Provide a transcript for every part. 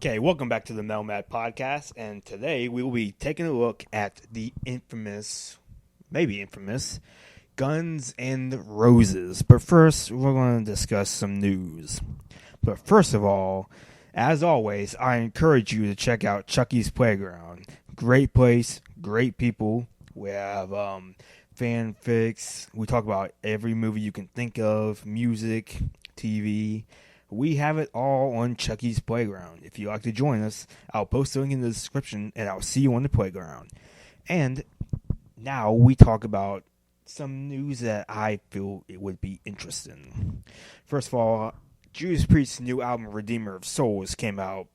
Okay, welcome back to the Melmad Podcast, and today we will be taking a look at the maybe infamous, Guns and Roses. But first, we're going to discuss some news. But first of all, as always, I encourage you to check out Chucky's Playground. Great place, great people. We have fanfics. We talk about every movie you can think of, music, TV. We have it all on Chucky's Playground. If you'd like to join us, I'll post a link in the description, and I'll see you on the playground. And now we talk about some news that I feel it would be interesting. First of all, Judas Priest's new album, Redeemer of Souls, came out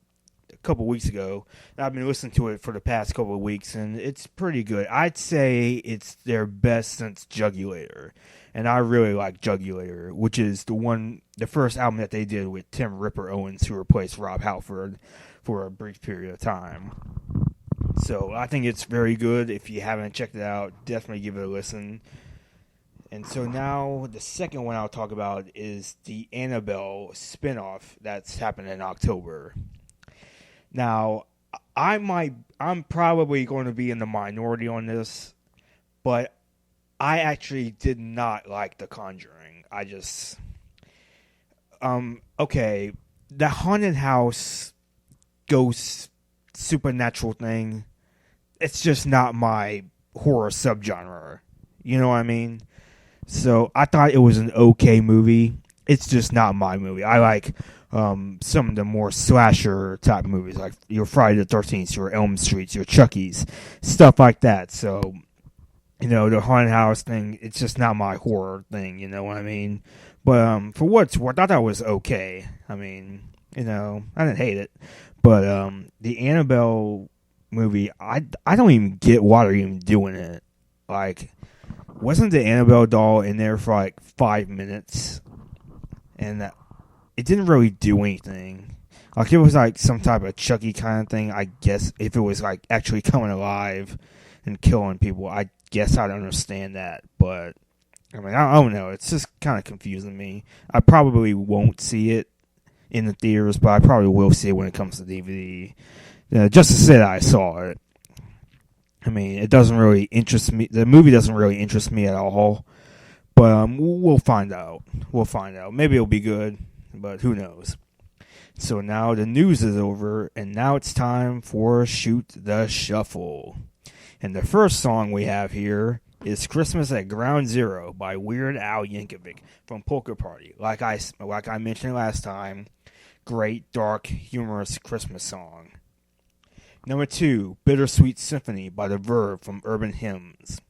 a couple weeks ago. I've been listening to it for the past couple of weeks, and it's pretty good. I'd say it's their best since Jugulator. And I really like Jugulator, which is the first album that they did with Tim Ripper Owens, who replaced Rob Halford for a brief period of time. So I think it's very good. If you haven't checked it out, definitely give it a listen. And so now the second one I'll talk about is the Annabelle spinoff that's happening in October. Now, I'm probably going to be in the minority on this, but I actually did not like The Conjuring. Okay, the haunted house ghost supernatural thing, it's just not my horror subgenre. You know what I mean? So I thought it was an okay movie. It's just not my movie. I like some of the more slasher type movies, like your Friday the 13th, your Elm Streets, your Chucky's, stuff like that. So, you know, the haunted house thing, it's just not my horror thing, you know what I mean? But for what it's worth, I thought it was okay. I mean, you know, I didn't hate it. But the Annabelle movie, I don't even get why they're even doing it. Like, wasn't the Annabelle doll in there for like 5 minutes? And it didn't really do anything. Like, it was like some type of Chucky kind of thing, I guess. If it was like actually coming alive and killing people, I guess I'd understand that. But I mean, I don't know. It's just kind of confusing me. I probably won't see it in the theaters, but I probably will see it when it comes to DVD. Just to say that I saw it. I mean, it doesn't really interest me. The movie doesn't really interest me at all. But we'll find out. We'll find out. Maybe it'll be good, but who knows. So now the news is over, and now it's time for Shoot the Shuffle. And the first song we have here is Christmas at Ground Zero by Weird Al Yankovic from Polka Party. Like I mentioned last time, great, dark, humorous Christmas song. Number 2, Bittersweet Symphony by The Verve from Urban Hymns.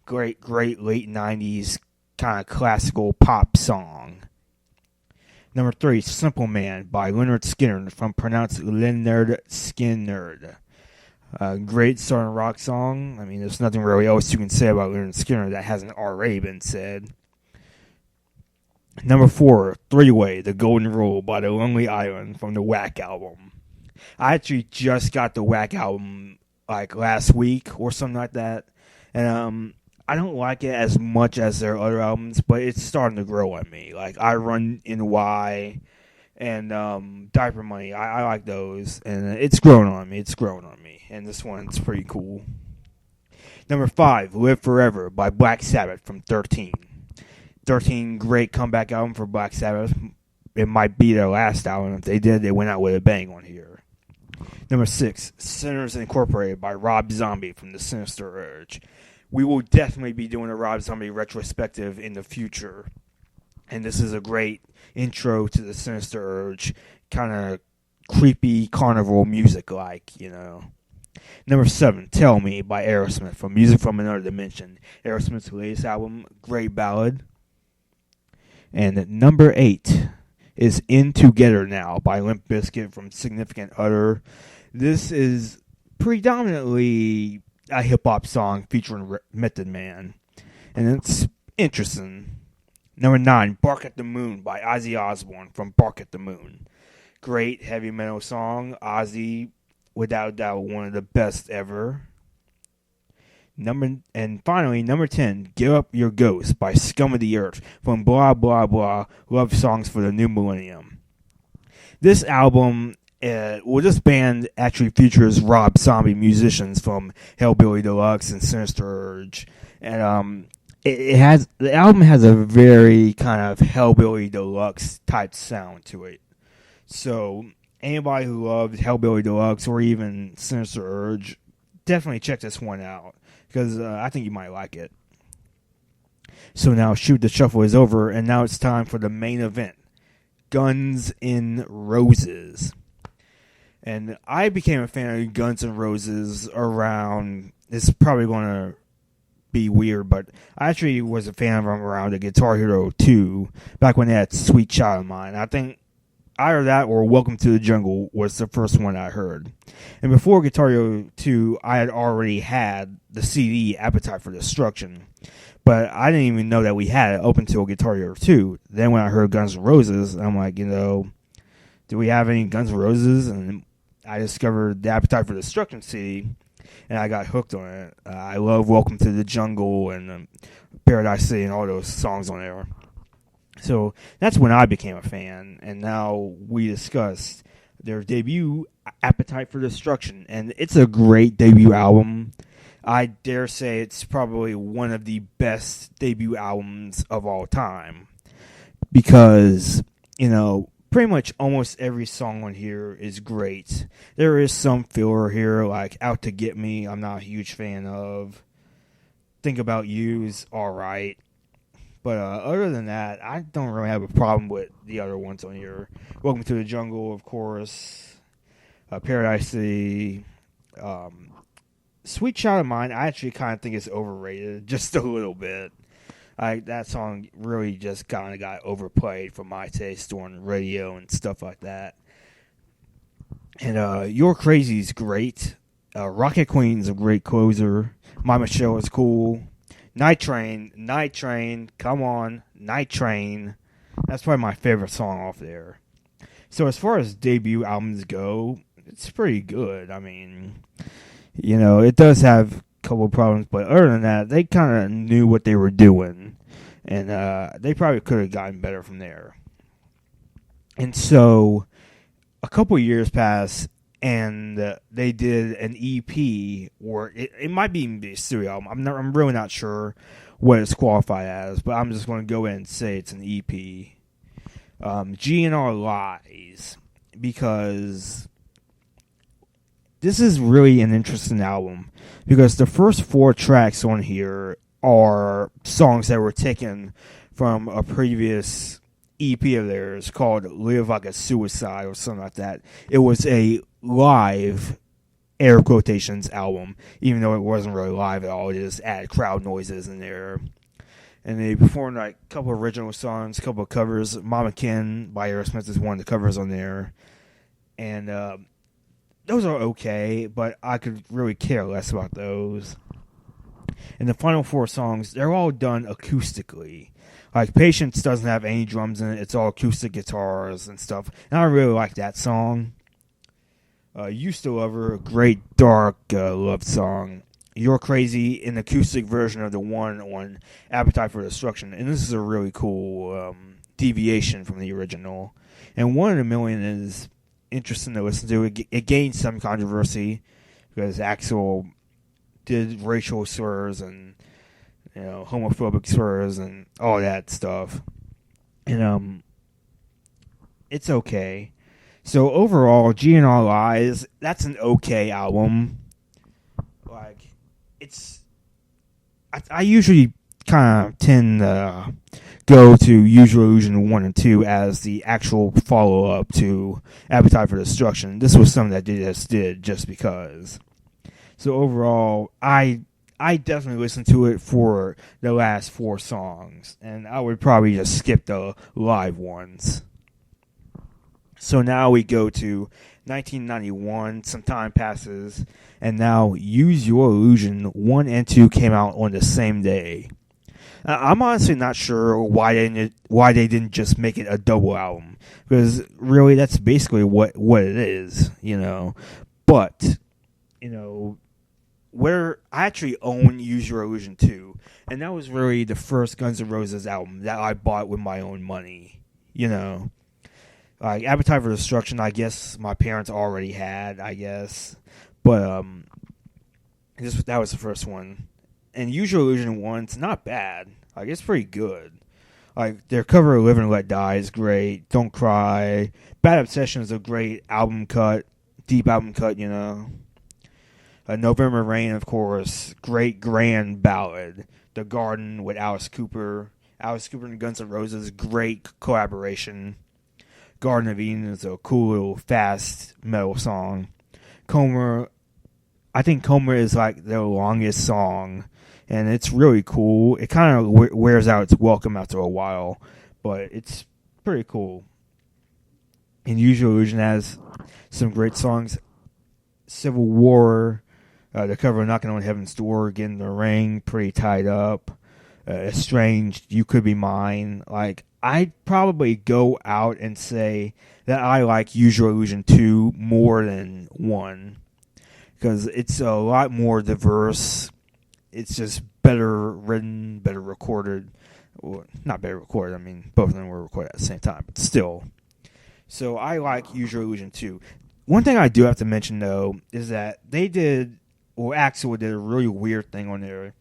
Great late 90s kind of classical pop song. Number 3, Simple Man by Leonard Skinner, from pronounced Leonard Skinner. Great Southern rock song. I mean, there's nothing really else you can say about Leonard Skinner that hasn't already been said. Number 4, Three-Way, The Golden Rule by The Lonely Island from the Whack album. I actually just got the Whack album like last week or something like that. And I don't like it as much as their other albums, but it's starting to grow on me. Like, I Run in Y and Diaper Money. I like those, and it's growing on me. And this one's pretty cool. Number 5, Live Forever by Black Sabbath from 13. 13, great comeback album for Black Sabbath. It might be their last album. If they did, they went out with a bang on here. Number 6, Sinners Incorporated by Rob Zombie from the Sinister Urge. We will definitely be doing a Rob Zombie retrospective in the future. And this is a great intro to the Sinister Urge. Kind of creepy carnival music like, you know. Number 7, Tell Me by Aerosmith from Music from Another Dimension. Aerosmith's latest album, great ballad. And number 8 is In Together Now by Limp Bizkit from Significant Other. This is predominantly a hip-hop song featuring Method Man, and it's interesting. Number 9, Bark at the Moon by Ozzy Osbourne from Bark at the Moon. Great heavy metal song. Ozzy, without a doubt, one of the best ever. Finally, number 10, Give Up Your Ghost by Scum of the Earth from Blah Blah Blah, Love Songs for the New Millennium. This album Well, this band actually features Rob Zombie musicians from Hellbilly Deluxe and Sinister Urge, and the album has a very kind of Hellbilly Deluxe type sound to it. So anybody who loves Hellbilly Deluxe or even Sinister Urge, definitely check this one out because I think you might like it. So now Shoot the Shuffle is over, and now it's time for the main event, Guns N' Roses. And I became a fan of Guns N' Roses around, it's probably going to be weird, but I actually was a fan of them around the Guitar Hero 2, back when they had Sweet Child of Mine. I think either that or Welcome to the Jungle was the first one I heard. And before Guitar Hero 2, I had already had the CD Appetite for Destruction. But I didn't even know that we had it up until Guitar Hero 2. Then when I heard Guns N' Roses, I'm like, do we have any Guns N' Roses? And I discovered the Appetite for Destruction CD, and I got hooked on it. I love Welcome to the Jungle and Paradise City and all those songs on there. So that's when I became a fan, and now we discussed their debut, Appetite for Destruction, and it's a great debut album. I dare say it's probably one of the best debut albums of all time because, pretty much almost every song on here is great. There is some filler here, like Out to Get Me, I'm not a huge fan of. Think About You is alright. But other than that, I don't really have a problem with the other ones on here. Welcome to the Jungle, of course. Paradise City. Sweet Child of Mine, I actually kind of think it's overrated, just a little bit. That song really just kind of got overplayed for my taste on the radio and stuff like that. And You're Crazy is great. Rocket Queen's a great closer. My Michelle is cool. Night Train, come on, Night Train. That's probably my favorite song off there. So as far as debut albums go, it's pretty good. I mean, it does have a couple of problems, but other than that, they kind of knew what they were doing, and they probably could have gotten better from there. And so a couple of years passed, and they did an EP, or it might be even a studio album. I'm really not sure what it's qualified as, but I'm just going to go ahead and say it's an EP. GNR Lies, because this is really an interesting album, because the first 4 tracks on here are songs that were taken from a previous EP of theirs called Live Like a Suicide or something like that. It was a live, air quotations, album, even though it wasn't really live at all. It just added crowd noises in there. And they performed like a couple of original songs, a couple of covers. Mama Ken by Aerosmith is one of the covers on there. And those are okay, but I could really care less about those. And the final 4 songs, they're all done acoustically. Like Patience doesn't have any drums in it. It's all acoustic guitars and stuff. And I really like that song. Used to Love Her, a great dark love song. You're Crazy, an acoustic version of the one on Appetite for Destruction. And this is a really cool deviation from the original. And One in a Million is interesting to listen to. It gained some controversy because Axl did racial slurs and homophobic slurs and all that stuff. And it's okay. So overall, GNR Lies, that's an okay album. Like, I usually kind of tend to go to Use Your Illusion 1 and 2 as the actual follow-up to Appetite for Destruction. This was something that they just did just because. So overall, I definitely listened to it for the last 4 songs, and I would probably just skip the live ones. So now we go to 1991, some time passes, and now Use Your Illusion 1 and 2 came out on the same day. I'm honestly not sure why they didn't just make it a double album, because really that's basically what it is, But, where I actually own Use Your Illusion 2, and that was really the first Guns N' Roses album that I bought with my own money, Like Appetite for Destruction, I guess my parents already had, I guess. But that was the first one. And Usual Illusion 1, it's not bad. Like, it's pretty good. Like, their cover of Live and Let Die is great. Don't Cry. Bad Obsession is a great album cut. Deep album cut, you know. November Rain, of course. Great grand ballad. The Garden with Alice Cooper. Alice Cooper and Guns N' Roses, great collaboration. Garden of Eden is a cool little fast metal song. Coma, I think Coma is like their longest song, and it's really cool. It kind of wears out its welcome after a while, but it's pretty cool. And Usual Illusion has some great songs. Civil War, the cover of Knocking on Heaven's Door, Get in the Ring, Pretty Tied Up, Estranged, You Could Be Mine. Like, I'd probably go out and say that I like Usual Illusion 2 more than 1. Because it's a lot more diverse. It's just better written, better recorded. Well, not better recorded, I mean, both of them were recorded at the same time, but still. So I like Usual Illusion 2. One thing I do have to mention, though, is that Axl did a really weird thing on there.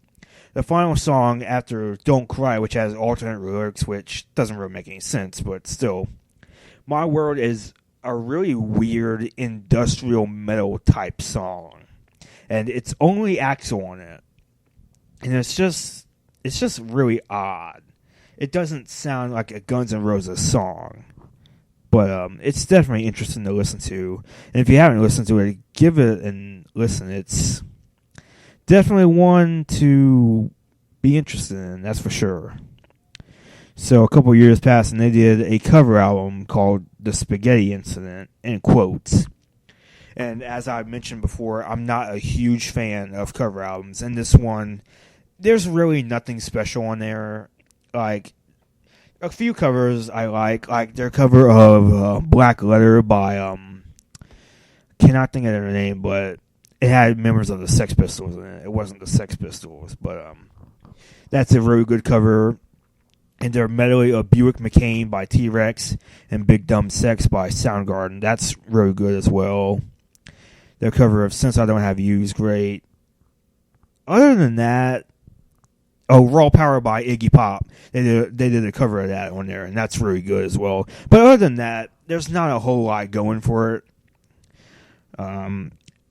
The final song after Don't Cry, which has alternate lyrics, which doesn't really make any sense, but still. My World is a really weird industrial metal type song. And it's only Axl on it. And it's just really odd. It doesn't sound like a Guns N' Roses song. But it's definitely interesting to listen to. And if you haven't listened to it, give it a listen. It's definitely one to be interested in, that's for sure. So a couple years passed, and they did a cover album called The Spaghetti Incident, in quotes. And as I mentioned before, I'm not a huge fan of cover albums. And this one, there's really nothing special on there. Like, a few covers I like their cover of Black Letter by, cannot think of their name, but it had members of the Sex Pistols in it. It wasn't the Sex Pistols, but that's a really good cover. And their medley of Buick McCain by T-Rex and Big Dumb Sex by Soundgarden, that's really good as well. Their cover of Since I Don't Have You is great. Other than that, Raw Power by Iggy Pop. They did a cover of that on there, and that's really good as well. But other than that, there's not a whole lot going for it.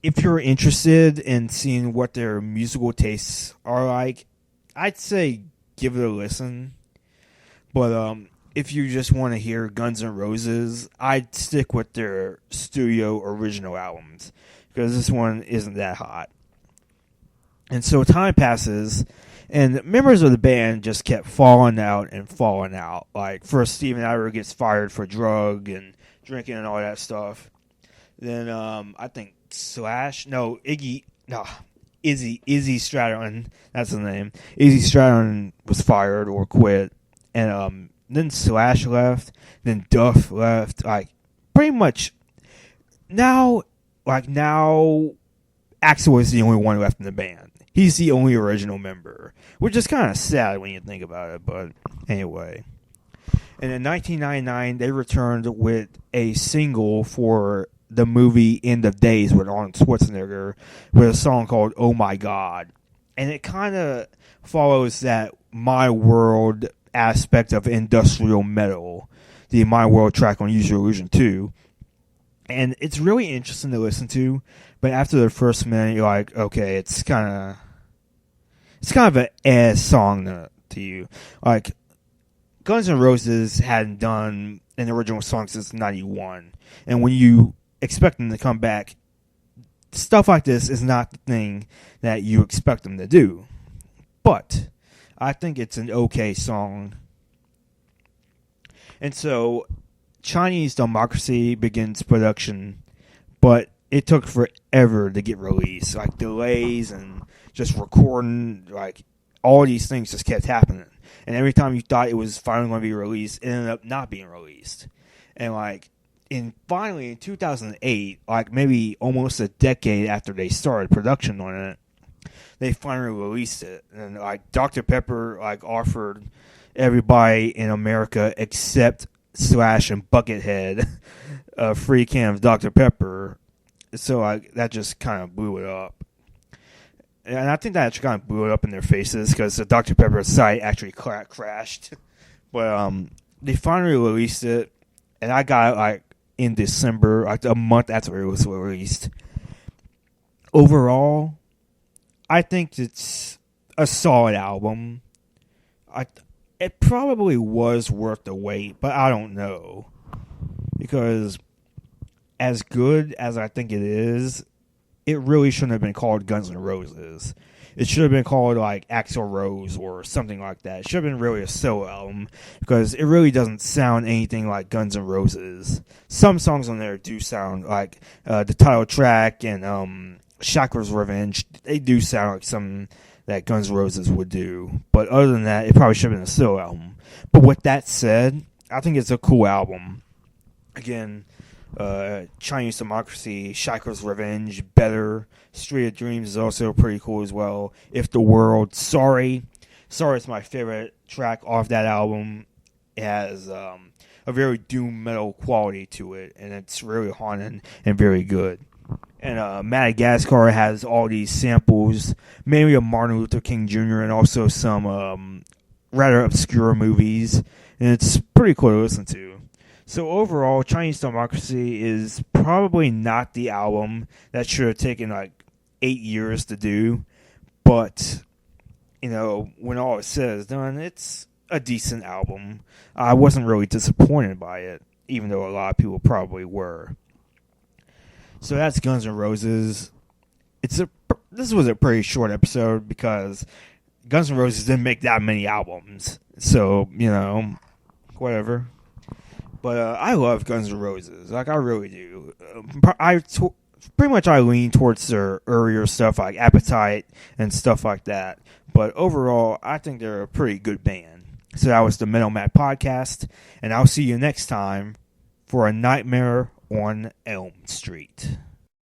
If you're interested in seeing what their musical tastes are like, I'd say give it a listen. But if you just want to hear Guns N' Roses, I'd stick with their studio original albums, because this one isn't that hot. And so time passes, and members of the band just kept falling out and falling out. Like, first Steven Adler gets fired for drug and drinking and all that stuff. Then I think Izzy Stradlin, that's his name. Izzy Stradlin was fired or quit. And then Slash left. Then Duff left. Like, pretty much now Axl is the only one left in the band. He's the only original member, which is kind of sad when you think about it, but anyway. And in 1999, they returned with a single for the movie End of Days with Arnold Schwarzenegger with a song called Oh My God. And it kind of follows that My World aspect of industrial metal, the My World track on Usual Illusion 2. And it's really interesting to listen to, but after the first minute, you're like, okay, it's kind of an ass song to you. Like, Guns N' Roses hadn't done an original song since 91. And when you expect them to come back, stuff like this is not the thing that you expect them to do. But I think it's an okay song. And so Chinese Democracy begins production, but it took forever to get released. Like, delays and just recording, like, all these things just kept happening. And every time you thought it was finally going to be released, it ended up not being released. And, like, finally in 2008, like, maybe almost a decade after they started production on it, they finally released it. And, like, Dr. Pepper, like, offered everybody in America except Slash and Buckethead a free can of Dr. Pepper. So that just kind of blew it up. And I think that actually kind of blew it up in their faces because the Dr. Pepper site actually crashed. But they finally released it, and I got it like in December, like a month after it was released. Overall, I think it's a solid album. It probably was worth the wait, but I don't know. Because as good as I think it is, it really shouldn't have been called Guns N' Roses. It should have been called like Axl Rose or something like that. It should have been really a solo album because it really doesn't sound anything like Guns N' Roses. Some songs on there do sound like the title track and Shackler's Revenge. They do sound like something that Guns N' Roses would do. But other than that, it probably should have been a solo album. But with that said, I think it's a cool album. Again, Chinese Democracy, Shackler's Revenge, Better, Street of Dreams is also pretty cool as well. If the World, Sorry is my favorite track off that album. It has a very doom metal quality to it, and it's really haunting and very good. And Madagascar has all these samples, mainly of Martin Luther King Jr. and also some rather obscure movies, and it's pretty cool to listen to. So overall, Chinese Democracy is probably not the album that should have taken like 8 years to do, but when all is said is done, it's a decent album. I wasn't really disappointed by it, even though a lot of people probably were. So that's Guns N' Roses. This was a pretty short episode because Guns N' Roses didn't make that many albums, so whatever. But I love Guns N' Roses. Like, I really do. Pretty much I lean towards their earlier stuff, like Appetite and stuff like that. But overall, I think they're a pretty good band. So that was the Metal Matt Podcast. And I'll see you next time for A Nightmare on Elm Street.